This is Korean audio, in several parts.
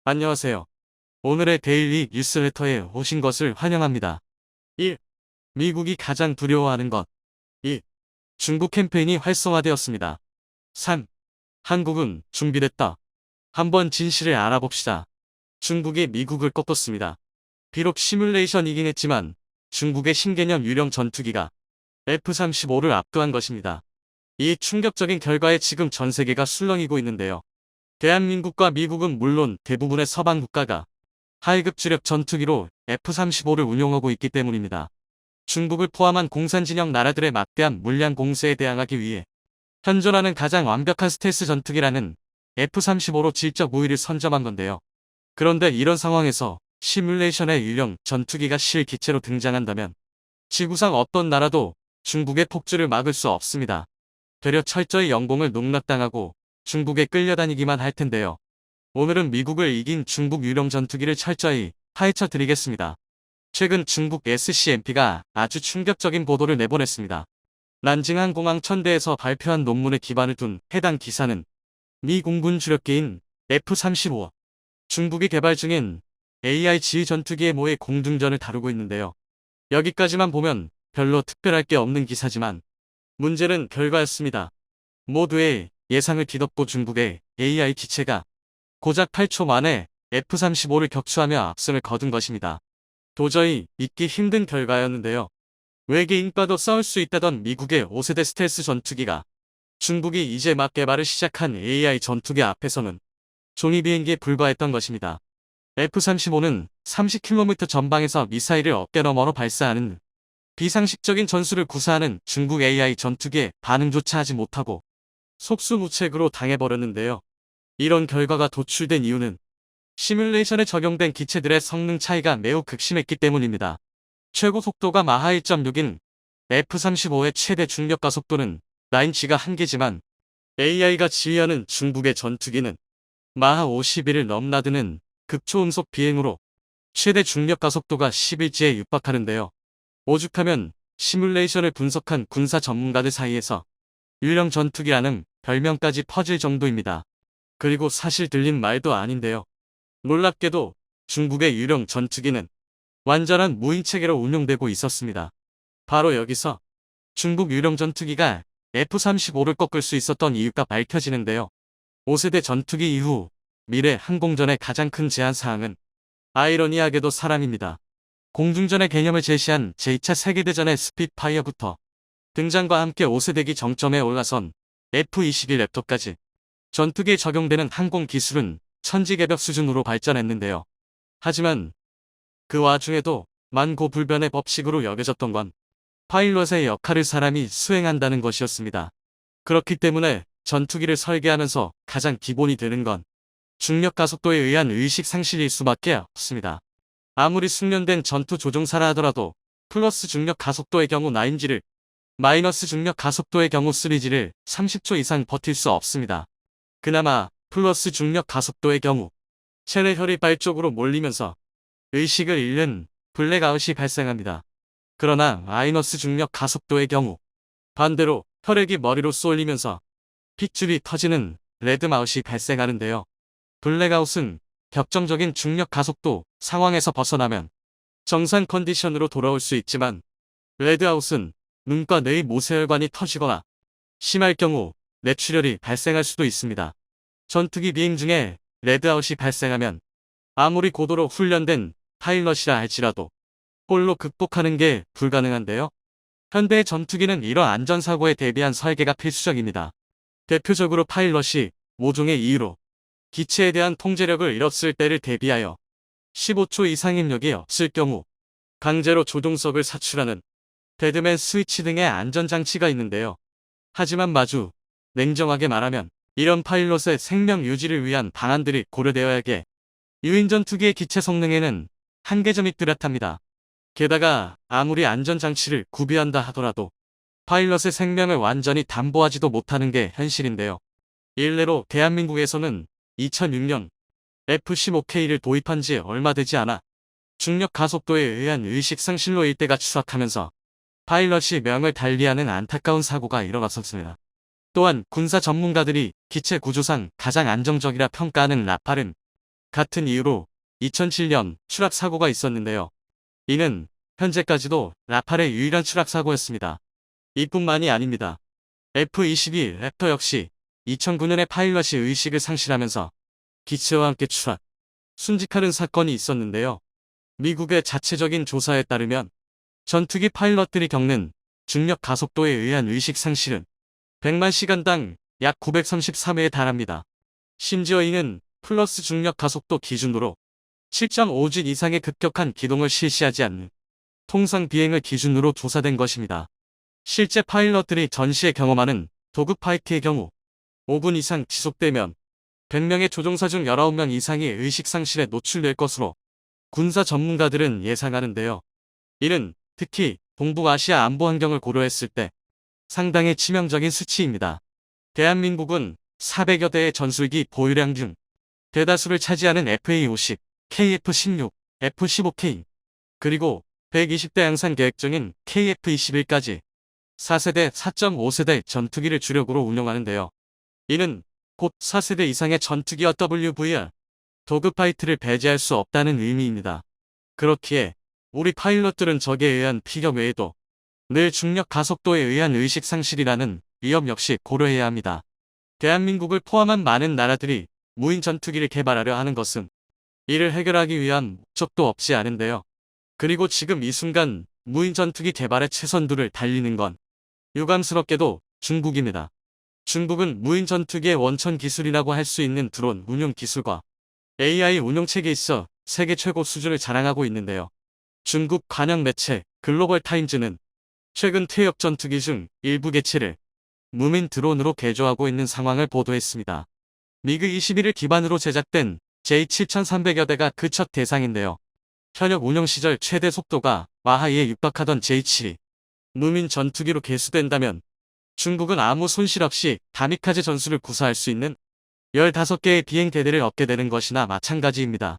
안녕하세요. 오늘의 데일리 뉴스레터에 오신 것을 환영합니다. 1. 미국이 가장 두려워하는 것. 2. 중국 캠페인이 활성화되었습니다. 3. 한국은 준비됐다. 한번 진실을 알아봅시다. 중국이 미국을 꺾었습니다. 비록 시뮬레이션이긴 했지만 중국의 신개념 유령 전투기가 F-35를 압도한 것입니다. 이 충격적인 결과에 지금 전 세계가 술렁이고 있는데요. 대한민국과 미국은 물론 대부분의 서방 국가가 하이급 주력 전투기로 F-35를 운용하고 있기 때문입니다. 중국을 포함한 공산진영 나라들의 막대한 물량 공세에 대항하기 위해 현존하는 가장 완벽한 스텔스 전투기라는 F-35로 질적 우위를 선점한 건데요. 그런데 이런 상황에서 시뮬레이션의 유령 전투기가 실기체로 등장한다면 지구상 어떤 나라도 중국의 폭주를 막을 수 없습니다. 되려 철저히 영공을 농락당하고 중국에 끌려다니기만 할 텐데요. 오늘은 미국을 이긴 중국 유령 전투기를 철저히 파헤쳐 드리겠습니다. 최근 중국 SCMP가 아주 충격적인 보도를 내보냈습니다. 난징항공항 천대에서 발표한 논문에 기반을 둔 해당 기사는 미 공군 주력기인 F-35, 중국이 개발 중인 AI 지휘 전투기의 모의 공중전을 다루고 있는데요. 여기까지만 보면 별로 특별할 게 없는 기사지만 문제는 결과였습니다. 모두의 예상을 뒤덮고 중국의 AI 기체가 고작 8초 만에 F-35를 격추하며 압승을 거둔 것입니다. 도저히 믿기 힘든 결과였는데요. 외계인과도 싸울 수 있다던 미국의 5세대 스텔스 전투기가 중국이 이제 막 개발을 시작한 AI 전투기 앞에서는 종이 비행기에 불과했던 것입니다. F-35는 30km 전방에서 미사일을 어깨 너머로 발사하는 비상식적인 전술을 구사하는 중국 AI 전투기에 반응조차 하지 못하고 속수무책으로 당해버렸는데요. 이런 결과가 도출된 이유는 시뮬레이션에 적용된 기체들의 성능 차이가 매우 극심했기 때문입니다. 최고 속도가 마하 1.6인 F-35의 최대 중력 가속도는 라인치가 한계지만 AI가 지휘하는 중국의 전투기는 마하 51을 넘나드는 극초음속 비행으로 최대 중력 가속도가 11지에 육박하는데요. 오죽하면 시뮬레이션을 분석한 군사 전문가들 사이에서 유령 전투기라는 별명까지 퍼질 정도입니다. 그리고 사실 들린 말도 아닌데요. 놀랍게도 중국의 유령 전투기는 완전한 무인체계로 운용되고 있었습니다. 바로 여기서 중국 유령 전투기가 F-35를 꺾을 수 있었던 이유가 밝혀지는데요. 5세대 전투기 이후 미래 항공전의 가장 큰 제한사항은 아이러니하게도 사람입니다. 공중전의 개념을 제시한 제2차 세계대전의 스핏파이어부터 등장과 함께 5세대기 정점에 올라선 F-21 랩터까지 전투기에 적용되는 항공 기술은 천지개벽 수준으로 발전했는데요. 하지만 그 와중에도 만고불변의 법칙으로 여겨졌던 건 파일럿의 역할을 사람이 수행한다는 것이었습니다. 그렇기 때문에 전투기를 설계하면서 가장 기본이 되는 건 중력 가속도에 의한 의식 상실일 수밖에 없습니다. 아무리 숙련된 전투 조종사라 하더라도 플러스 중력 가속도의 경우 9G를 마이너스 중력 가속도의 경우 3G를 30초 이상 버틸 수 없습니다. 그나마 플러스 중력 가속도의 경우 체내 혈이 발 쪽으로 몰리면서 의식을 잃는 블랙아웃이 발생합니다. 그러나 마이너스 중력 가속도의 경우 반대로 혈액이 머리로 쏠리면서 핏줄이 터지는 레드마웃이 발생하는데요. 블랙아웃은 격정적인 중력 가속도 상황에서 벗어나면 정상 컨디션으로 돌아올 수 있지만 레드아웃은 눈과 뇌의 모세혈관이 터지거나 심할 경우 뇌출혈이 발생할 수도 있습니다. 전투기 비행 중에 레드아웃이 발생하면 아무리 고도로 훈련된 파일럿이라 할지라도 홀로 극복하는 게 불가능한데요. 현대의 전투기는 이런 안전사고에 대비한 설계가 필수적입니다. 대표적으로 파일럿이 모종의 이유로 기체에 대한 통제력을 잃었을 때를 대비하여 15초 이상 입력이 없을 경우 강제로 조종석을 사출하는 데드맨 스위치 등의 안전장치가 있는데요. 하지만 마주 냉정하게 말하면 이런 파일럿의 생명 유지를 위한 방안들이 고려되어야 하기에 유인 전투기의 기체 성능에는 한계점이 뚜렷합니다. 게다가 아무리 안전장치를 구비한다 하더라도 파일럿의 생명을 완전히 담보하지도 못하는 게 현실인데요. 일례로 대한민국에서는 2006년 F-15K를 도입한 지 얼마 되지 않아 중력 가속도에 의한 의식 상실로 일대가 추락하면서 파일럿이 명을 달리하는 안타까운 사고가 일어났었습니다. 또한 군사 전문가들이 기체 구조상 가장 안정적이라 평가하는 라팔은 같은 이유로 2007년 추락 사고가 있었는데요. 이는 현재까지도 라팔의 유일한 추락 사고였습니다. 이뿐만이 아닙니다. F-22 랩터 역시 2009년에 파일럿이 의식을 상실하면서 기체와 함께 추락, 순직하는 사건이 있었는데요. 미국의 자체적인 조사에 따르면 전투기 파일럿들이 겪는 중력 가속도에 의한 의식 상실은 100만 시간당 약 933회에 달합니다. 심지어 이는 플러스 중력 가속도 기준으로 7.5G 이상의 급격한 기동을 실시하지 않는 통상 비행을 기준으로 조사된 것입니다. 실제 파일럿들이 전시에 경험하는 도그파이트의 경우 5분 이상 지속되면 100명의 조종사 중 19명 이상이 의식 상실에 노출될 것으로 군사 전문가들은 예상하는데요. 이는 특히 동북아시아 안보 환경을 고려했을 때 상당히 치명적인 수치입니다. 대한민국은 400여 대의 전술기 보유량 중 대다수를 차지하는 FA-50, KF-16, F-15K, 그리고 120대 양산 계획 중인 KF-21까지 4세대, 4.5세대 전투기를 주력으로 운용하는데요. 이는 곧 4세대 이상의 전투기와 WVR, 도그파이트를 배제할 수 없다는 의미입니다. 그렇기에 우리 파일럿들은 적에 의한 피격 외에도 늘 중력 가속도에 의한 의식 상실이라는 위험 역시 고려해야 합니다. 대한민국을 포함한 많은 나라들이 무인 전투기를 개발하려 하는 것은 이를 해결하기 위한 목적도 없지 않은데요. 그리고 지금 이 순간 무인 전투기 개발의 최선두를 달리는 건 유감스럽게도 중국입니다. 중국은 무인 전투기의 원천 기술이라고 할 수 있는 드론 운용 기술과 AI 운용체계에 있어 세계 최고 수준을 자랑하고 있는데요. 중국 관영 매체 글로벌 타임즈는 최근 퇴역 전투기 중 일부 개체를 무민 드론으로 개조하고 있는 상황을 보도했습니다. 미그 21을 기반으로 제작된 J7300여 대가 그 첫 대상인데요. 현역 운영 시절 최대 속도가 마하이에 육박하던 J7이 무민 전투기로 개수된다면 중국은 아무 손실 없이 가미카제 전술을 구사할 수 있는 15개의 비행 대대를 얻게 되는 것이나 마찬가지입니다.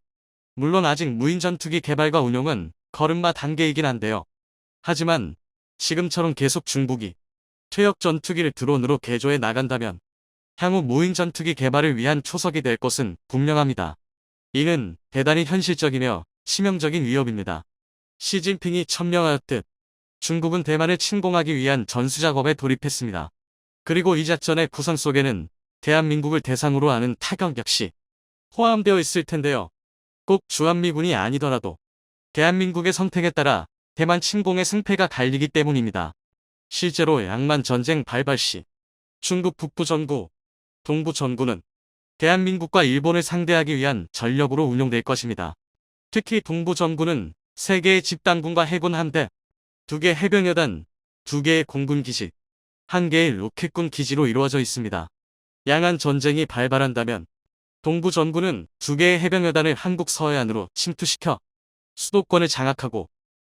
물론 아직 무인 전투기 개발과 운용은 걸음마 단계이긴 한데요. 하지만 지금처럼 계속 중국이 퇴역 전투기를 드론으로 개조해 나간다면 향후 무인 전투기 개발을 위한 초석이 될 것은 분명합니다. 이는 대단히 현실적이며 치명적인 위협입니다. 시진핑이 천명하였듯 중국은 대만을 침공하기 위한 전수작업에 돌입했습니다. 그리고 이 작전의 구상 속에는 대한민국을 대상으로 하는 타격 역시 포함되어 있을 텐데요. 꼭 주한미군이 아니더라도 대한민국의 선택에 따라 대만 침공의 승패가 갈리기 때문입니다. 실제로 양만 전쟁 발발 시 중국 북부 전구, 동부 전구는 대한민국과 일본을 상대하기 위한 전력으로 운용될 것입니다. 특히 동부 전구는 3개의 집단군과 해군 함대, 2개 해병여단, 2개의 공군기지, 1개의 로켓군 기지로 이루어져 있습니다. 양안 전쟁이 발발한다면 동부 전구는 2개의 해병여단을 한국 서해안으로 침투시켜 수도권을 장악하고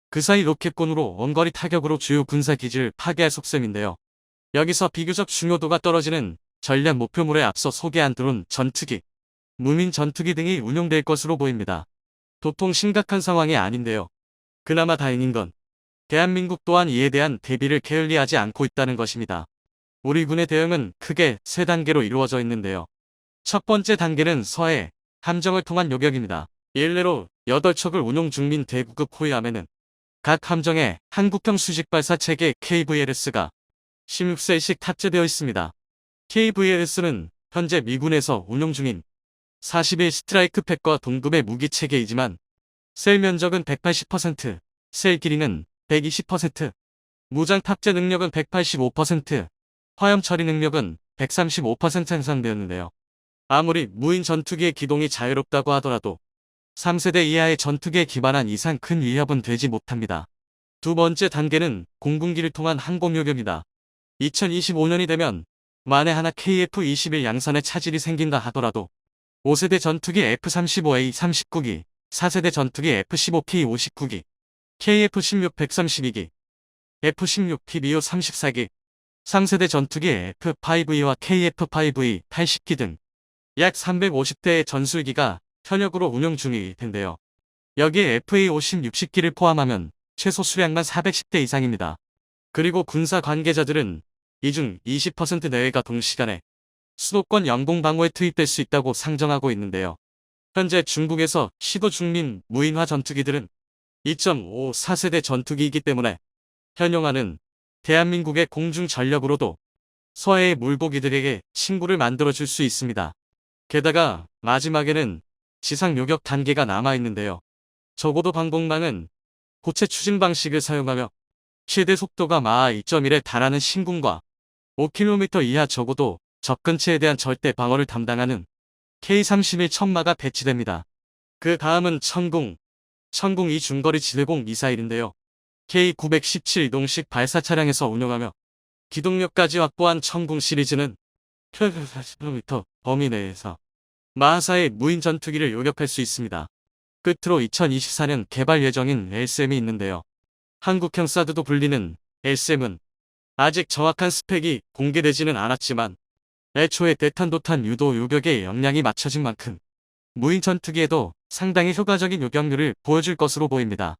그 사이 로켓군으로 원거리 타격으로 주요 군사기지를 파괴할 속셈인데요. 여기서 비교적 중요도가 떨어지는 전략 목표물에 앞서 소개한 드론, 전투기, 무민 전투기 등이 운용될 것으로 보입니다. 도통 심각한 상황이 아닌데요. 그나마 다행인 건 대한민국 또한 이에 대한 대비를 게을리하지 않고 있다는 것입니다. 우리 군의 대응은 크게 3단계로 이루어져 있는데요. 첫 번째 단계는 서해, 함정을 통한 요격입니다. 일례로 8척을 운용 중인 대구급 호위함에는 각 함정에 한국형 수직발사 체계 KVLS가 16셀씩 탑재되어 있습니다. KVLS는 현재 미군에서 운용 중인 41 스트라이크 팩과 동급의 무기 체계이지만 셀 면적은 180%, 셀 길이는 120%, 무장 탑재 능력은 185%, 화염 처리 능력은 135% 향상되었는데요. 아무리 무인 전투기의 기동이 자유롭다고 하더라도 3세대 이하의 전투기에 기반한 이상 큰 위협은 되지 못합니다. 두 번째 단계는 공군기를 통한 항공요격이다. 2025년이 되면 만에 하나 KF-21 양산에 차질이 생긴다 하더라도 5세대 전투기 F-35A 39기, 4세대 전투기 F-15K 59기, KF-16 132기, F-16 PBU 34기, 3세대 전투기 F-5E와 KF-5E 80기 등 약 350대의 전술기가 현역으로 운용 중일 텐데요. 여기에 FA-50 60기를 포함하면 최소 수량만 410대 이상입니다. 그리고 군사 관계자들은 이 중 20% 내외가 동시간에 수도권 영공방어에 투입될 수 있다고 상정하고 있는데요. 현재 중국에서 시도 중인 무인화 전투기들은 2.54세대 전투기이기 때문에 현용하는 대한민국의 공중 전력으로도 서해의 물고기들에게 친구를 만들어줄 수 있습니다. 게다가 마지막에는 지상 요격 단계가 남아있는데요. 적어도 방공망은 고체 추진 방식을 사용하며 최대 속도가 마하 2.1에 달하는 신궁과 5km 이하 적어도 접근체에 대한 절대 방어를 담당하는 K-31 천마가 배치됩니다. 그 다음은 천궁 2 중거리 지대공 미사일인데요. K-917 이동식 발사 차량에서 운용하며 기동력까지 확보한 천궁 시리즈는 40km 범위 내에서 마하사의 무인 전투기를 요격할 수 있습니다. 끝으로 2024년 개발 예정인 LSM이 있는데요. 한국형 사드도 불리는 LSM은 아직 정확한 스펙이 공개되지는 않았지만 애초에 대탄도탄 유도 요격의 역량이 맞춰진 만큼 무인 전투기에도 상당히 효과적인 요격률을 보여줄 것으로 보입니다.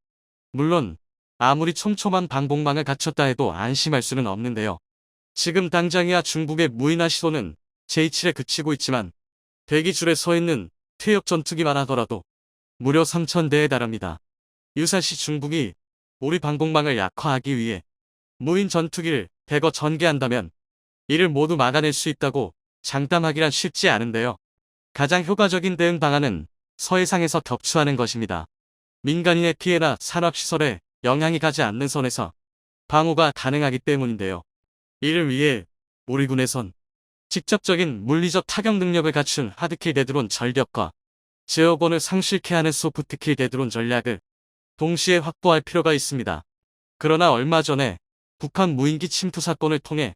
물론 아무리 촘촘한 방공망을 갖췄다 해도 안심할 수는 없는데요. 지금 당장이야 중국의 무인화 시도는 J7에 그치고 있지만 대기줄에 서 있는 퇴역 전투기만 하더라도 무려 3,000대에 달합니다. 유사시 중국이 우리 방공망을 약화하기 위해 무인 전투기를 대거 전개한다면 이를 모두 막아낼 수 있다고 장담하기란 쉽지 않은데요. 가장 효과적인 대응 방안은 서해상에서 격추하는 것입니다. 민간인의 피해나 산업시설에 영향이 가지 않는 선에서 방어가 가능하기 때문인데요. 이를 위해 우리 군에선 직접적인 물리적 타격 능력을 갖춘 하드킬 대드론 전력과 제어권을 상실케 하는 소프트킬 대드론 전략을 동시에 확보할 필요가 있습니다. 그러나 얼마 전에 북한 무인기 침투 사건을 통해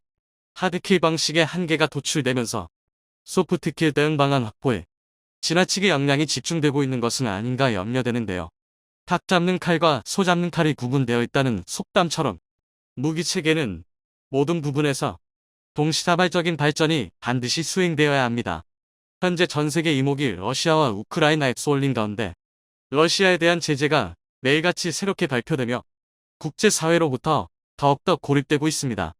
하드킬 방식의 한계가 도출되면서 소프트킬 대응 방안 확보에 지나치게 역량이 집중되고 있는 것은 아닌가 염려되는데요. 닭 잡는 칼과 소 잡는 칼이 구분되어 있다는 속담처럼 무기체계는 모든 부분에서 동시다발적인 발전이 반드시 수행되어야 합니다. 현재 전세계 이목이 러시아와 우크라이나에 쏠린 가운데 러시아에 대한 제재가 매일같이 새롭게 발표되며 국제사회로부터 더욱더 고립되고 있습니다.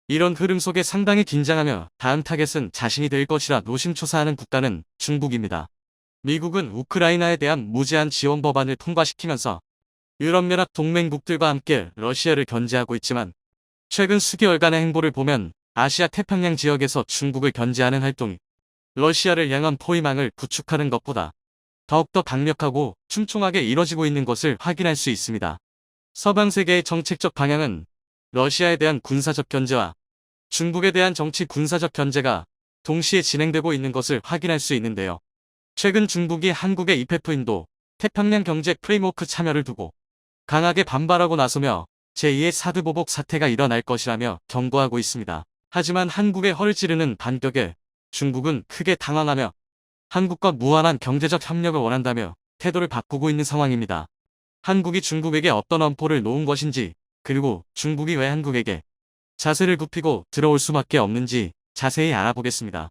이런 흐름 속에 상당히 긴장하며 다음 타겟은 자신이 될 것이라 노심초사하는 국가는 중국입니다. 미국은 우크라이나에 대한 무제한 지원 법안을 통과시키면서 유럽연합 동맹국들과 함께 러시아를 견제하고 있지만 최근 수개월간의 행보를 보면 아시아 태평양 지역에서 중국을 견제하는 활동이 러시아를 향한 포위망을 구축하는 것보다 더욱더 강력하고 촘촘하게 이뤄지고 있는 것을 확인할 수 있습니다. 서방 세계의 정책적 방향은 러시아에 대한 군사적 견제와 중국에 대한 정치 군사적 견제가 동시에 진행되고 있는 것을 확인할 수 있는데요. 최근 중국이 한국의 이페프인도 태평양 경제 프레임워크 참여를 두고 강하게 반발하고 나서며 제2의 사드보복 사태가 일어날 것이라며 경고하고 있습니다. 하지만 한국의 허를 찌르는 반격에 중국은 크게 당황하며 한국과 무한한 경제적 협력을 원한다며 태도를 바꾸고 있는 상황입니다. 한국이 중국에게 어떤 엄포를 놓은 것인지, 그리고 중국이 왜 한국에게 자세를 굽히고 들어올 수밖에 없는지 자세히 알아보겠습니다.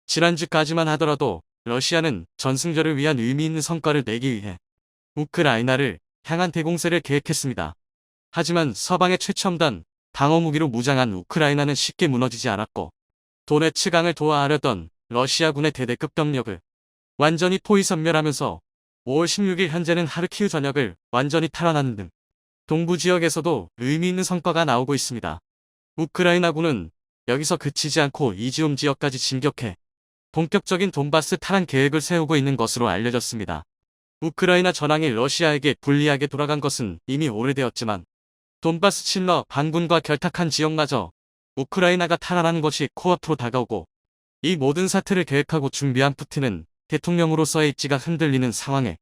지난주까지만 하더라도 러시아는 전승절을 위한 의미 있는 성과를 내기 위해 우크라이나를 향한 대공세를 계획했습니다. 하지만 서방의 최첨단 방어무기로 무장한 우크라이나는 쉽게 무너지지 않았고 도네츠강을 도하하려던 러시아군의 대대급 병력을 완전히 포위선멸하면서 5월 16일 현재는 하르키우 전역을 완전히 탈환하는 등 동부 지역에서도 의미 있는 성과가 나오고 있습니다. 우크라이나군은 여기서 그치지 않고 이지움 지역까지 진격해 본격적인 돈바스 탈환 계획을 세우고 있는 것으로 알려졌습니다. 우크라이나 전황이 러시아에게 불리하게 돌아간 것은 이미 오래되었지만 돈바스 친러 반군과 결탁한 지역마저 우크라이나가 탈환하는 것이 코앞으로 다가오고 이 모든 사태를 계획하고 준비한 푸틴은 대통령으로서의 입지가 흔들리는 상황에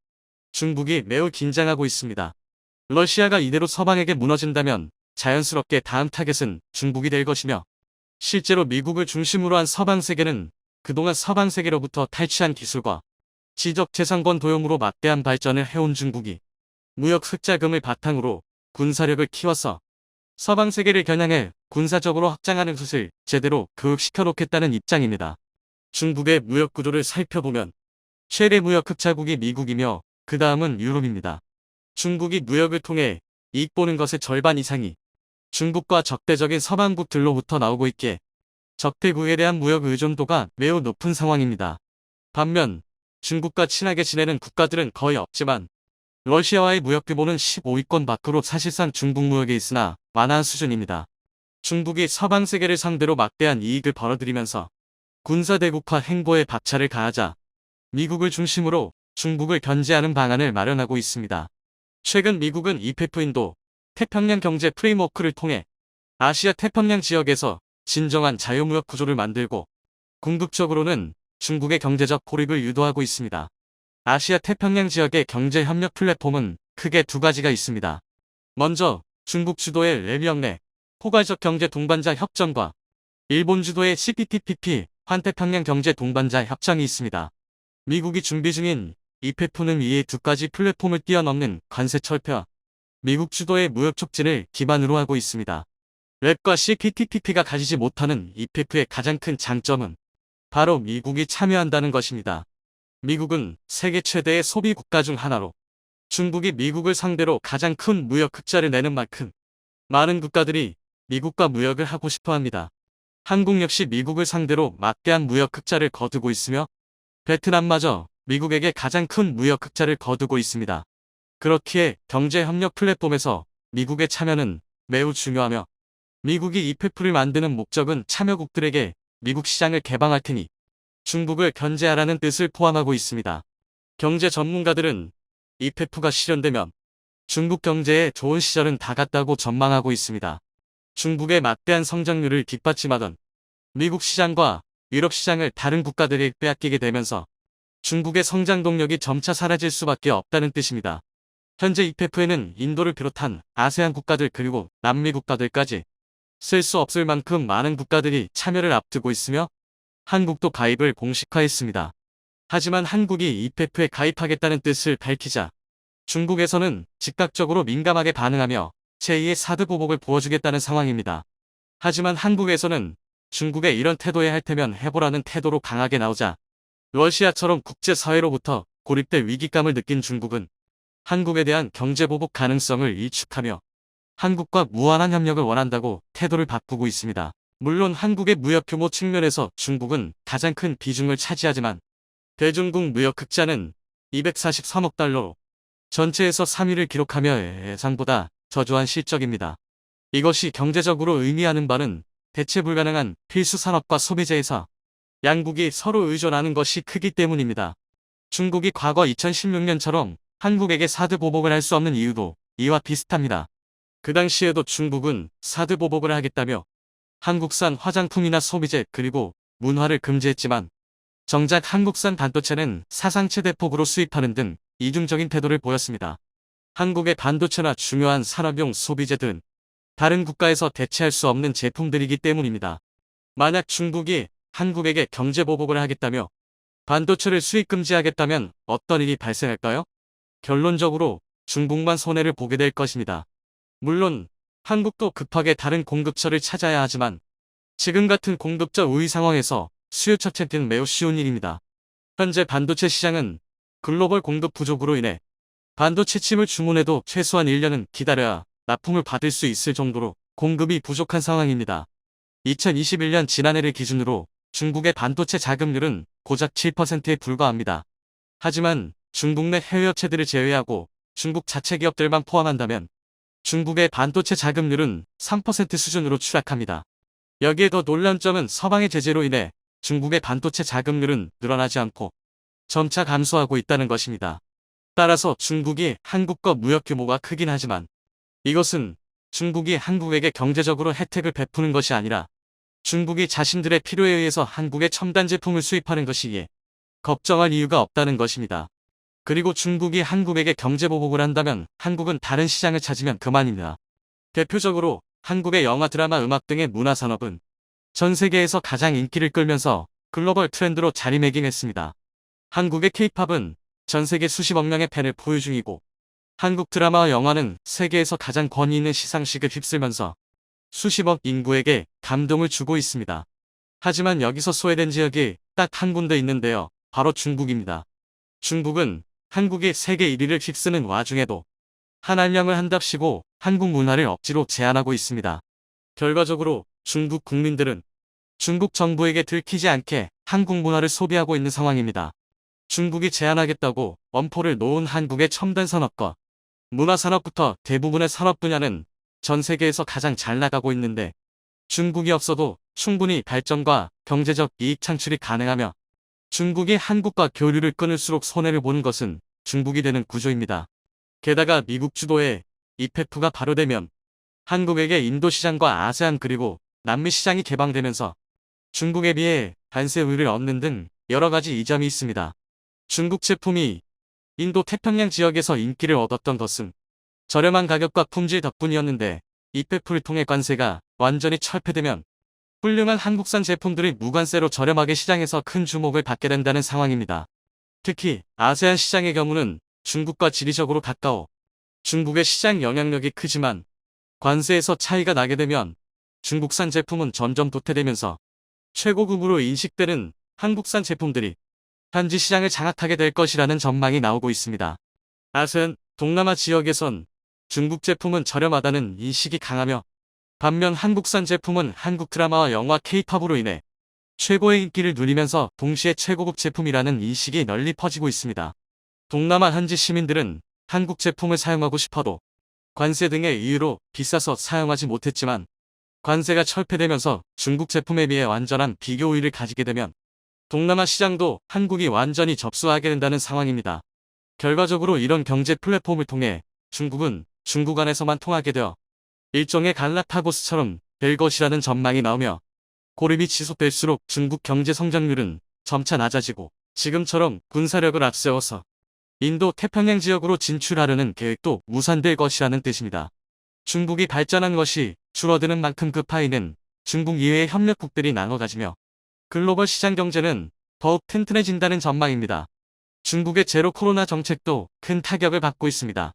중국이 매우 긴장하고 있습니다. 러시아가 이대로 서방에게 무너진다면 자연스럽게 다음 타겟은 중국이 될 것이며 실제로 미국을 중심으로 한 서방 세계는 그동안 서방 세계로부터 탈취한 기술과 지적 재산권 도용으로 막대한 발전을 해온 중국이 무역 흑자금을 바탕으로 군사력을 키워서 서방 세계를 겨냥해 군사적으로 확장하는 것을 제대로 교육시켜 놓겠다는 입장입니다. 중국의 무역 구조를 살펴보면 최대 무역 흑자국이 미국이며 그 다음은 유럽입니다. 중국이 무역을 통해 이익 보는 것의 절반 이상이 중국과 적대적인 서방국들로부터 나오고 있기에 적대국에 대한 무역 의존도가 매우 높은 상황입니다. 반면 중국과 친하게 지내는 국가들은 거의 없지만 러시아와의 무역 규모는 15위권 밖으로 사실상 중국 무역에 있으나 완화한 수준입니다. 중국이 서방 세계를 상대로 막대한 이익을 벌어들이면서 군사대국화 행보에 박차를 가하자 미국을 중심으로 중국을 견제하는 방안을 마련하고 있습니다. 최근 미국은 이페프 인도 태평양 경제 프레임워크를 통해 아시아 태평양 지역에서 진정한 자유무역 구조를 만들고 궁극적으로는 중국의 경제적 고립을 유도하고 있습니다. 아시아 태평양 지역의 경제협력 플랫폼은 크게 두 가지가 있습니다. 먼저 중국 주도의 레미역내 포괄적 경제 동반자 협정과 일본 주도의 CPTPP 환태평양 경제 동반자 협정이 있습니다. 미국이 준비 중인 이페프는 이 두 가지 플랫폼을 뛰어넘는 관세 철폐와 미국 주도의 무역 촉진을 기반으로 하고 있습니다. 랩과 CPTPP가 가지지 못하는 이페프의 가장 큰 장점은 바로 미국이 참여한다는 것입니다. 미국은 세계 최대의 소비 국가 중 하나로 중국이 미국을 상대로 가장 큰 무역 흑자를 내는 만큼 많은 국가들이 미국과 무역을 하고 싶어 합니다. 한국 역시 미국을 상대로 막대한 무역 흑자를 거두고 있으며 베트남마저 미국에게 가장 큰 무역 흑자를 거두고 있습니다. 그렇기에 경제협력 플랫폼에서 미국의 참여는 매우 중요하며 미국이 이페프를 만드는 목적은 참여국들에게 미국 시장을 개방할 테니 중국을 견제하라는 뜻을 포함하고 있습니다. 경제 전문가들은 이페프가 실현되면 중국 경제의 좋은 시절은 다 갔다고 전망하고 있습니다. 중국의 막대한 성장률을 뒷받침하던 미국 시장과 유럽 시장을 다른 국가들이 빼앗기게 되면서 중국의 성장 동력이 점차 사라질 수밖에 없다는 뜻입니다. 현재 이페프에는 인도를 비롯한 아세안 국가들 그리고 남미 국가들까지 쓸 수 없을 만큼 많은 국가들이 참여를 앞두고 있으며 한국도 가입을 공식화했습니다. 하지만 한국이 이페프에 가입하겠다는 뜻을 밝히자 중국에서는 즉각적으로 민감하게 반응하며 제2의 사드 보복을 보여주겠다는 상황입니다. 하지만 한국에서는 중국의 이런 태도에 할 테면 해보라는 태도로 강하게 나오자 러시아처럼 국제사회로부터 고립될 위기감을 느낀 중국은 한국에 대한 경제보복 가능성을 일축하며 한국과 무한한 협력을 원한다고 태도를 바꾸고 있습니다. 물론 한국의 무역 규모 측면에서 중국은 가장 큰 비중을 차지하지만 대중국 무역 흑자는 243억 달러로 전체에서 3위를 기록하며 예상보다 저조한 실적입니다. 이것이 경제적으로 의미하는 바는 대체 불가능한 필수 산업과 소비재에서 양국이 서로 의존하는 것이 크기 때문입니다. 중국이 과거 2016년처럼 한국에게 사드 보복을 할 수 없는 이유도 이와 비슷합니다. 그 당시에도 중국은 사드 보복을 하겠다며 한국산 화장품이나 소비재 그리고 문화를 금지했지만 정작 한국산 반도체는 사상 최대 폭으로 수입하는 등 이중적인 태도를 보였습니다. 한국의 반도체나 중요한 산업용 소비재들은 다른 국가에서 대체할 수 없는 제품들이기 때문입니다. 만약 중국이 한국에게 경제보복을 하겠다며 반도체를 수입 금지하겠다면 어떤 일이 발생할까요? 결론적으로 중국만 손해를 보게 될 것입니다. 물론 한국도 급하게 다른 공급처를 찾아야 하지만 지금 같은 공급처 우위 상황에서 수요 차체는 매우 쉬운 일입니다. 현재 반도체 시장은 글로벌 공급 부족으로 인해 반도체 칩을 주문해도 최소한 1년은 기다려야 납품을 받을 수 있을 정도로 공급이 부족한 상황입니다. 2021년 지난해를 기준으로 중국의 반도체 자급률은 고작 7%에 불과합니다. 하지만 중국 내 해외 업체들을 제외하고 중국 자체 기업들만 포함한다면 중국의 반도체 자급률은 3% 수준으로 추락합니다. 여기에 더 놀라운 점은 서방의 제재로 인해 중국의 반도체 자급률은 늘어나지 않고 점차 감소하고 있다는 것입니다. 따라서 중국이 한국과 무역 규모가 크긴 하지만 이것은 중국이 한국에게 경제적으로 혜택을 베푸는 것이 아니라 중국이 자신들의 필요에 의해서 한국의 첨단 제품을 수입하는 것이기에 걱정할 이유가 없다는 것입니다. 그리고 중국이 한국에게 경제보복을 한다면 한국은 다른 시장을 찾으면 그만입니다. 대표적으로 한국의 영화, 드라마, 음악 등의 문화산업은 전 세계에서 가장 인기를 끌면서 글로벌 트렌드로 자리매김했습니다. 한국의 K-팝은 전 세계 수십억 명의 팬을 보유 중이고 한국 드라마와 영화는 세계에서 가장 권위 있는 시상식을 휩쓸면서 수십억 인구에게 감동을 주고 있습니다. 하지만 여기서 소외된 지역이 딱 한 군데 있는데요. 바로 중국입니다. 중국은 한국이 세계 1위를 휩쓰는 와중에도 한알령을 한답시고 한국 문화를 억지로 제한하고 있습니다. 결과적으로 중국 국민들은 중국 정부에게 들키지 않게 한국 문화를 소비하고 있는 상황입니다. 중국이 제한하겠다고 엄포를 놓은 한국의 첨단 산업과 문화산업부터 대부분의 산업 분야는 전 세계에서 가장 잘 나가고 있는데 중국이 없어도 충분히 발전과 경제적 이익 창출이 가능하며 중국이 한국과 교류를 끊을수록 손해를 보는 것은 중국이 되는 구조입니다. 게다가 미국 주도의 이페프가 발효되면 한국에게 인도 시장과 아세안 그리고 남미 시장이 개방되면서 중국에 비해 관세 우위를 얻는 등 여러 가지 이점이 있습니다. 중국 제품이 인도 태평양 지역에서 인기를 얻었던 것은 저렴한 가격과 품질 덕분이었는데 이페프를 통해 관세가 완전히 철폐되면 훌륭한 한국산 제품들이 무관세로 저렴하게 시장에서 큰 주목을 받게 된다는 상황입니다. 특히 아세안 시장의 경우는 중국과 지리적으로 가까워 중국의 시장 영향력이 크지만 관세에서 차이가 나게 되면 중국산 제품은 점점 도태되면서 최고급으로 인식되는 한국산 제품들이 현지 시장을 장악하게 될 것이라는 전망이 나오고 있습니다. 아세안, 동남아 지역에선 중국 제품은 저렴하다는 인식이 강하며 반면 한국산 제품은 한국 드라마와 영화 K-팝으로 인해 최고의 인기를 누리면서 동시에 최고급 제품이라는 인식이 널리 퍼지고 있습니다. 동남아 현지 시민들은 한국 제품을 사용하고 싶어도 관세 등의 이유로 비싸서 사용하지 못했지만 관세가 철폐되면서 중국 제품에 비해 완전한 비교 우위를 가지게 되면 동남아 시장도 한국이 완전히 접수하게 된다는 상황입니다. 결과적으로 이런 경제 플랫폼을 통해 중국은 중국 안에서만 통하게 되어 일종의 갈라파고스처럼 될 것이라는 전망이 나오며 고립이 지속될수록 중국 경제 성장률은 점차 낮아지고 지금처럼 군사력을 앞세워서 인도 태평양 지역으로 진출하려는 계획도 무산될 것이라는 뜻입니다. 중국이 발전한 것이 줄어드는 만큼 그 파이는 중국 이외의 협력국들이 나눠 가지며 글로벌 시장 경제는 더욱 튼튼해진다는 전망입니다. 중국의 제로 코로나 정책도 큰 타격을 받고 있습니다.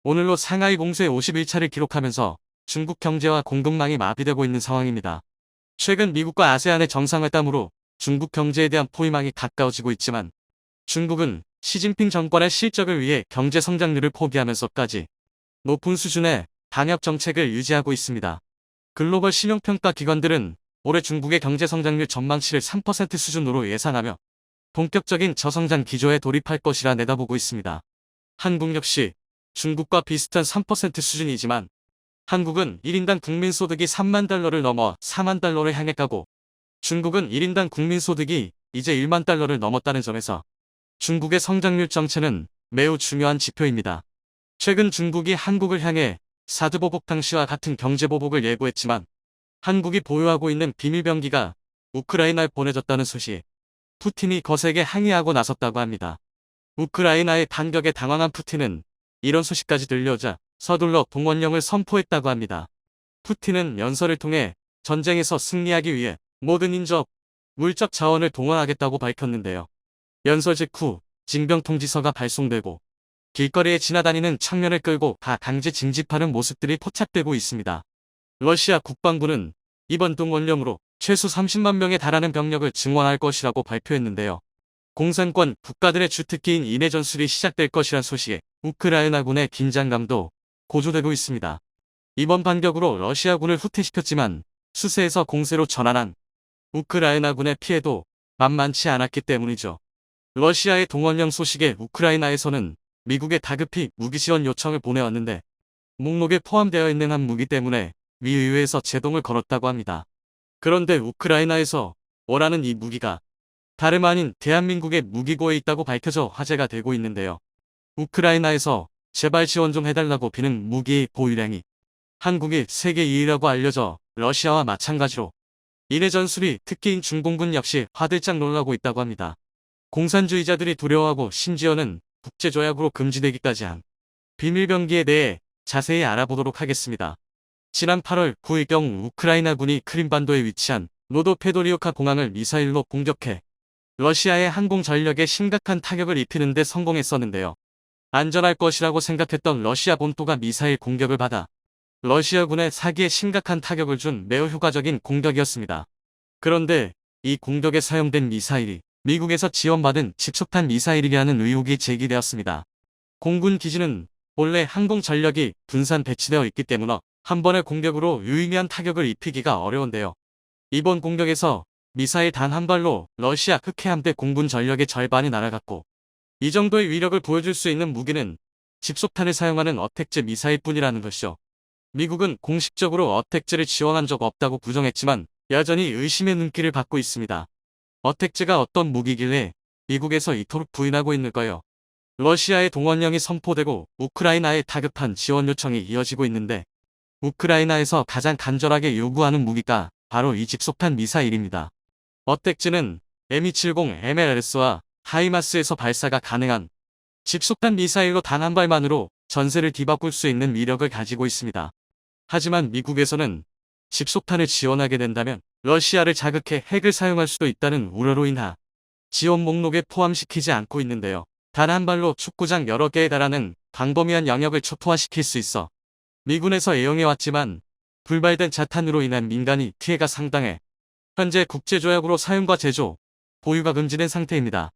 오늘로 상하이 봉쇄 51차를 기록하면서 중국 경제와 공급망이 마비되고 있는 상황입니다. 최근 미국과 아세안의 정상회담으로 중국 경제에 대한 포위망이 가까워지고 있지만 중국은 시진핑 정권의 실적을 위해 경제 성장률을 포기하면서까지 높은 수준의 방역 정책을 유지하고 있습니다. 글로벌 신용평가 기관들은 올해 중국의 경제 성장률 전망치를 3% 수준으로 예상하며 본격적인 저성장 기조에 돌입할 것이라 내다보고 있습니다. 한국 역시 중국과 비슷한 3% 수준이지만 한국은 1인당 국민소득이 3만 달러를 넘어 4만 달러를 향해 가고 중국은 1인당 국민소득이 이제 1만 달러를 넘었다는 점에서 중국의 성장률 정체는 매우 중요한 지표입니다. 최근 중국이 한국을 향해 사드보복 당시와 같은 경제보복을 예고했지만 한국이 보유하고 있는 비밀병기가 우크라이나에 보내졌다는 소식, 푸틴이 거세게 항의하고 나섰다고 합니다. 우크라이나의 반격에 당황한 푸틴은 이런 소식까지 들려오자 서둘러 동원령을 선포했다고 합니다. 푸틴은 연설을 통해 전쟁에서 승리하기 위해 모든 인적, 물적 자원을 동원하겠다고 밝혔는데요. 연설 직후 징병 통지서가 발송되고 길거리에 지나다니는 청년을 끌고 다 강제 징집하는 모습들이 포착되고 있습니다. 러시아 국방부는 이번 동원령으로 최소 30만 명에 달하는 병력을 증원할 것이라고 발표했는데요. 공산권 국가들의 주특기인 인해 전술이 시작될 것이란 소식에 우크라이나군의 긴장감도 고조되고 있습니다. 이번 반격으로 러시아군을 후퇴시켰지만 수세에서 공세로 전환한 우크라이나군의 피해도 만만치 않았기 때문이죠. 러시아의 동원령 소식에 우크라이나에서는 미국에 다급히 무기 지원 요청을 보내왔는데 목록에 포함되어 있는 한 무기 때문에 미 의회에서 제동을 걸었다고 합니다. 그런데 우크라이나에서 원하는 이 무기가 다름 아닌 대한민국의 무기고에 있다고 밝혀져 화제가 되고 있는데요. 우크라이나에서 제발 지원 좀 해달라고 비는 무기의 보유량이 한국이 세계 2위라고 알려져 러시아와 마찬가지로 인해 전술이 특기인 중공군 역시 화들짝 놀라고 있다고 합니다. 공산주의자들이 두려워하고 심지어는 국제조약으로 금지되기까지 한 비밀병기에 대해 자세히 알아보도록 하겠습니다. 지난 8월 9일경 우크라이나군이 크림반도에 위치한 노도페도리오카 공항을 미사일로 공격해 러시아의 항공 전력에 심각한 타격을 입히는 데 성공했었는데요. 안전할 것이라고 생각했던 러시아 본토가 미사일 공격을 받아 러시아군의 사기에 심각한 타격을 준 매우 효과적인 공격이었습니다. 그런데 이 공격에 사용된 미사일이 미국에서 지원받은 집촉탄 미사일이라는 의혹이 제기되었습니다. 공군 기지는 본래 항공 전력이 분산 배치되어 있기 때문에 한 번의 공격으로 유의미한 타격을 입히기가 어려운데요. 이번 공격에서 미사일 단 한 발로 러시아 흑해함대 공군 전력의 절반이 날아갔고 이 정도의 위력을 보여줄 수 있는 무기는 집속탄을 사용하는 어택제 미사일뿐이라는 것이죠. 미국은 공식적으로 어택제를 지원한 적 없다고 부정했지만 여전히 의심의 눈길을 받고 있습니다. 어택제가 어떤 무기길래 미국에서 이토록 부인하고 있는가요? 러시아의 동원령이 선포되고 우크라이나의 다급한 지원 요청이 이어지고 있는데 우크라이나에서 가장 간절하게 요구하는 무기가 바로 이 집속탄 미사일입니다. 어택제는 M270 MLRS와 하이마스에서 발사가 가능한 집속탄 미사일로 단 한 발만으로 전세를 뒤바꿀 수 있는 위력을 가지고 있습니다. 하지만 미국에서는 집속탄을 지원하게 된다면 러시아를 자극해 핵을 사용할 수도 있다는 우려로 인하 지원 목록에 포함시키지 않고 있는데요. 단 한 발로 축구장 여러 개에 달하는 광범위한 영역을 초토화시킬 수 있어 미군에서 애용해왔지만 불발된 자탄으로 인한 민간이 피해가 상당해 현재 국제조약으로 사용과 제조, 보유가 금지된 상태입니다.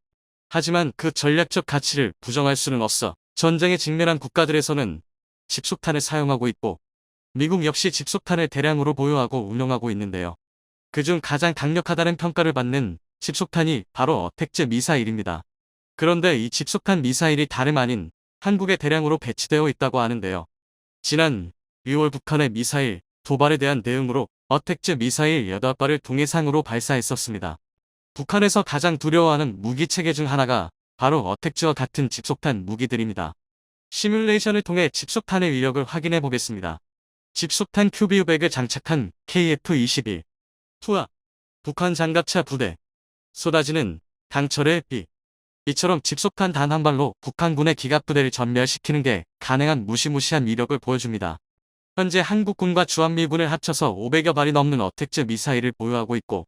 하지만 그 전략적 가치를 부정할 수는 없어 전쟁에 직면한 국가들에서는 집속탄을 사용하고 있고 미국 역시 집속탄을 대량으로 보유하고 운용하고 있는데요. 그중 가장 강력하다는 평가를 받는 집속탄이 바로 어택제 미사일입니다. 그런데 이 집속탄 미사일이 다름 아닌 한국에 대량으로 배치되어 있다고 하는데요. 지난 6월 북한의 미사일 도발에 대한 대응으로 어택제 미사일 8발을 동해상으로 발사했었습니다. 북한에서 가장 두려워하는 무기체계 중 하나가 바로 어택제와 같은 집속탄 무기들입니다. 시뮬레이션을 통해 집속탄의 위력을 확인해 보겠습니다. 집속탄 큐비유백을 장착한 KF-21 투하 북한 장갑차 부대 쏟아지는 강철의 비 이처럼 집속탄 단 한 발로 북한군의 기갑부대를 전멸시키는 게 가능한 무시무시한 위력을 보여줍니다. 현재 한국군과 주한미군을 합쳐서 500여 발이 넘는 어택제 미사일을 보유하고 있고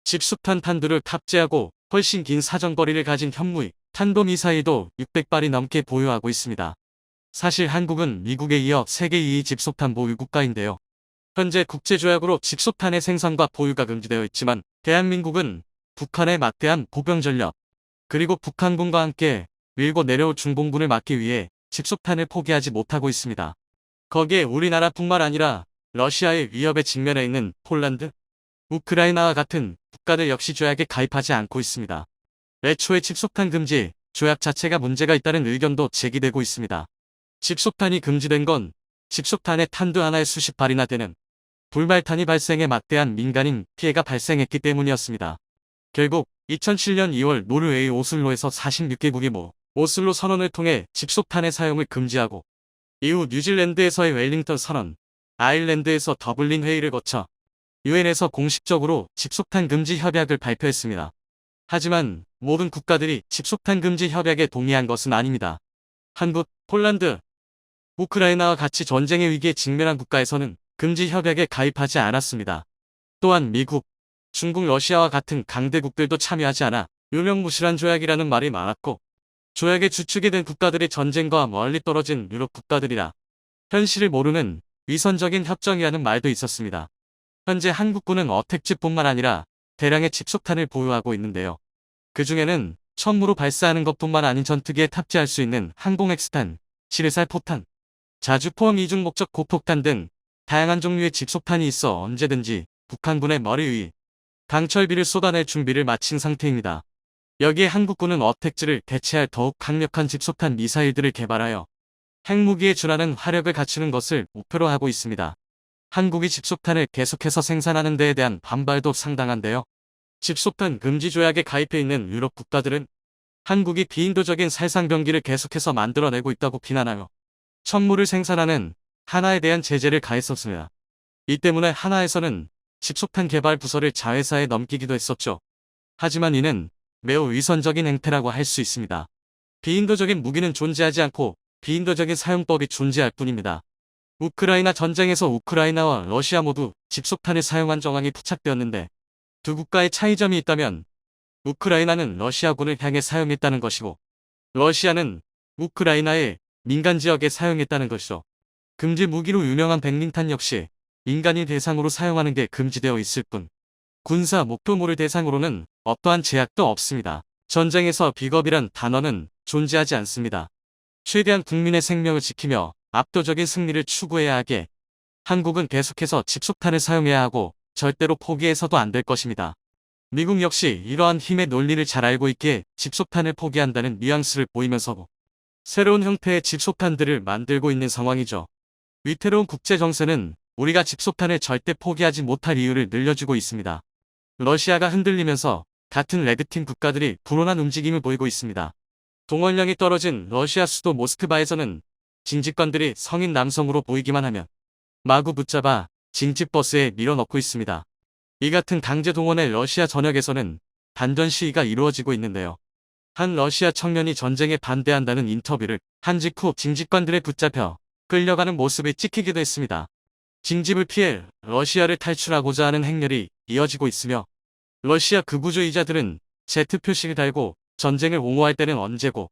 집속탄 탄두를 탑재하고 훨씬 긴 사정거리를 가진 현무이 탄도미사일도 600발이 넘게 보유하고 있습니다. 사실 한국은 미국에 이어 세계 2위 집속탄 보유 국가인데요. 현재 국제조약으로 집속탄의 생산과 보유가 금지되어 있지만 대한민국은 북한에 막대한 보병 전력 그리고 북한군과 함께 밀고 내려올 중공군을 막기 위해 집속탄을 포기하지 못하고 있습니다. 거기에 우리나라뿐만 아니라 러시아의 위협에 직면해 있는 폴란드, 우크라이나와 같은 국가들 역시 조약에 가입하지 않고 있습니다. 애초에 집속탄 금지 조약 자체가 문제가 있다는 의견도 제기되고 있습니다. 집속탄이 금지된 건 집속탄의 탄두 하나에 수십 발이나 되는 불발탄이 발생해 막대한 민간인 피해가 발생했기 때문이었습니다. 결국 2007년 2월 노르웨이 오슬로에서 46개국이 오슬로 선언을 통해 집속탄의 사용을 금지하고 이후 뉴질랜드에서의 웰링턴 선언, 아일랜드에서 더블린 회의를 거쳐 유엔에서 공식적으로 집속탄 금지 협약을 발표했습니다. 하지만 모든 국가들이 집속탄 금지 협약에 동의한 것은 아닙니다. 한국, 폴란드, 우크라이나와 같이 전쟁의 위기에 직면한 국가에서는 금지 협약에 가입하지 않았습니다. 또한 미국, 중국, 러시아와 같은 강대국들도 참여하지 않아 유명무실한 조약이라는 말이 많았고 조약에 주축이 된 국가들이 전쟁과 멀리 떨어진 유럽 국가들이라 현실을 모르는 위선적인 협정이라는 말도 있었습니다. 현재 한국군은 어택제뿐만 아니라 대량의 집속탄을 보유하고 있는데요. 그 중에는 천무로 발사하는 것뿐만 아닌 전투기에 탑재할 수 있는 항공핵스탄, 지뢰살 포탄, 자주포함 이중 목적 고폭탄 등 다양한 종류의 집속탄이 있어 언제든지 북한군의 머리 위 강철비를 쏟아낼 준비를 마친 상태입니다. 여기에 한국군은 어택제를 대체할 더욱 강력한 집속탄 미사일들을 개발하여 핵무기에 준하는 화력을 갖추는 것을 목표로 하고 있습니다. 한국이 집속탄을 계속해서 생산하는 데에 대한 반발도 상당한데요. 집속탄 금지 조약에 가입해 있는 유럽 국가들은 한국이 비인도적인 살상병기를 계속해서 만들어내고 있다고 비난하며 천무를 생산하는 하나에 대한 제재를 가했었습니다. 이 때문에 하나에서는 집속탄 개발 부서를 자회사에 넘기기도 했었죠. 하지만 이는 매우 위선적인 행태라고 할 수 있습니다. 비인도적인 무기는 존재하지 않고 비인도적인 사용법이 존재할 뿐입니다. 우크라이나 전쟁에서 우크라이나와 러시아 모두 집속탄을 사용한 정황이 포착되었는데 두 국가의 차이점이 있다면 우크라이나는 러시아군을 향해 사용했다는 것이고 러시아는 우크라이나의 민간 지역에 사용했다는 것이죠. 금지 무기로 유명한 백린탄 역시 민간인 대상으로 사용하는 게 금지되어 있을 뿐 군사 목표물을 대상으로는 어떠한 제약도 없습니다. 전쟁에서 비겁이란 단어는 존재하지 않습니다. 최대한 국민의 생명을 지키며 압도적인 승리를 추구해야 하기에 한국은 계속해서 집속탄을 사용해야 하고 절대로 포기해서도 안 될 것입니다. 미국 역시 이러한 힘의 논리를 잘 알고 있기에 집속탄을 포기한다는 뉘앙스를 보이면서 새로운 형태의 집속탄들을 만들고 있는 상황이죠. 위태로운 국제 정세는 우리가 집속탄을 절대 포기하지 못할 이유를 늘려주고 있습니다. 러시아가 흔들리면서 같은 레드팀 국가들이 불온한 움직임을 보이고 있습니다. 동원령이 떨어진 러시아 수도 모스크바에서는 징집관들이 성인 남성으로 보이기만 하면 마구 붙잡아 징집버스에 밀어넣고 있습니다. 이 같은 강제 동원의 러시아 전역에서는 반전 시위가 이루어지고 있는데요. 한 러시아 청년이 전쟁에 반대한다는 인터뷰를 한 직후 징집관들에 붙잡혀 끌려가는 모습이 찍히기도 했습니다. 징집을 피해 러시아를 탈출하고자 하는 행렬이 이어지고 있으며 러시아 극우주의자들은 Z 표식을 달고 전쟁을 옹호할 때는 언제고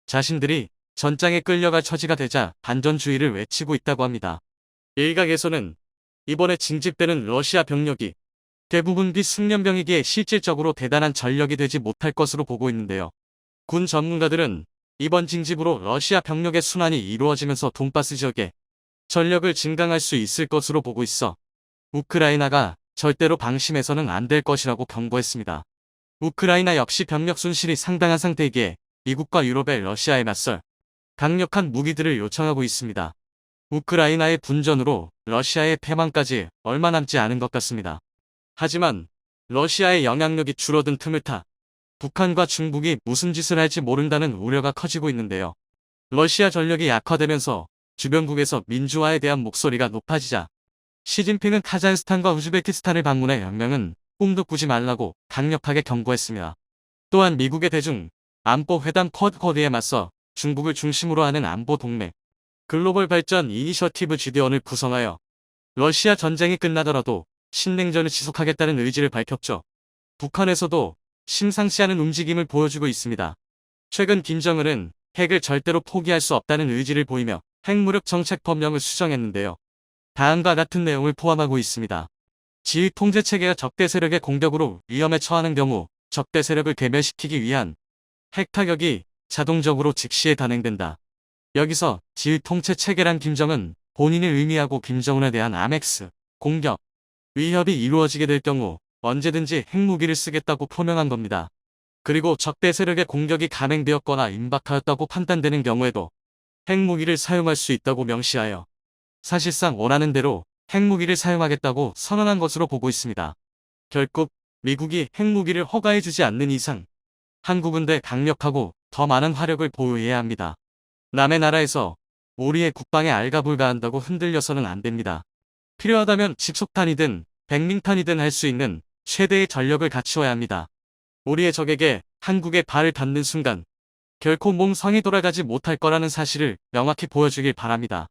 자신들이 전장에 끌려갈 처지가 되자 반전주의를 외치고 있다고 합니다. 일각에서는 이번에 징집되는 러시아 병력이 대부분 비숙련병이기에 실질적으로 대단한 전력이 되지 못할 것으로 보고 있는데요. 군 전문가들은 이번 징집으로 러시아 병력의 순환이 이루어지면서 돈바스 지역에 전력을 증강할 수 있을 것으로 보고 있어 우크라이나가 절대로 방심해서는 안 될 것이라고 경고했습니다. 우크라이나 역시 병력 손실이 상당한 상태이기에 미국과 유럽의 러시아에 맞설 강력한 무기들을 요청하고 있습니다. 우크라이나의 분전으로 러시아의 패망까지 얼마 남지 않은 것 같습니다. 하지만 러시아의 영향력이 줄어든 틈을 타 북한과 중국이 무슨 짓을 할지 모른다는 우려가 커지고 있는데요. 러시아 전력이 약화되면서 주변국에서 민주화에 대한 목소리가 높아지자 시진핑은 카자흐스탄과 우즈베키스탄을 방문해 연명은 꿈도 꾸지 말라고 강력하게 경고했습니다. 또한 미국의 대중 안보회담 쿼드에 맞서 중국을 중심으로 하는 안보 동맹 글로벌 발전 이니셔티브 GD1을 구성하여 러시아 전쟁이 끝나더라도 신냉전을 지속하겠다는 의지를 밝혔죠. 북한에서도 심상치 않은 움직임을 보여주고 있습니다. 최근 김정은은 핵을 절대로 포기할 수 없다는 의지를 보이며 핵무력 정책 법령을 수정했는데요. 다음과 같은 내용을 포함하고 있습니다. 지휘 통제 체계가 적대 세력의 공격으로 위험에 처하는 경우 적대 세력을 괴멸시키기 위한 핵 타격이 자동적으로 즉시에 단행된다. 여기서 지휘 통제 체계란 김정은 본인을 의미하고 김정은에 대한 아멕스 공격 위협이 이루어지게 될 경우 언제든지 핵무기를 쓰겠다고 표명한 겁니다. 그리고 적대 세력의 공격이 감행되었거나 임박하였다고 판단되는 경우에도 핵무기를 사용할 수 있다고 명시하여 사실상 원하는 대로 핵무기를 사용하겠다고 선언한 것으로 보고 있습니다. 결국 미국이 핵무기를 허가해주지 않는 이상 한국은 더 강력하고 더 많은 화력을 보유해야 합니다. 남의 나라에서 우리의 국방에 알가불가한다고 흔들려서는 안 됩니다. 필요하다면 집속탄이든 백링탄이든 할 수 있는 최대의 전력을 갖추어야 합니다. 우리의 적에게 한국에 발을 닿는 순간 결코 몸 성이 돌아가지 못할 거라는 사실을 명확히 보여주길 바랍니다.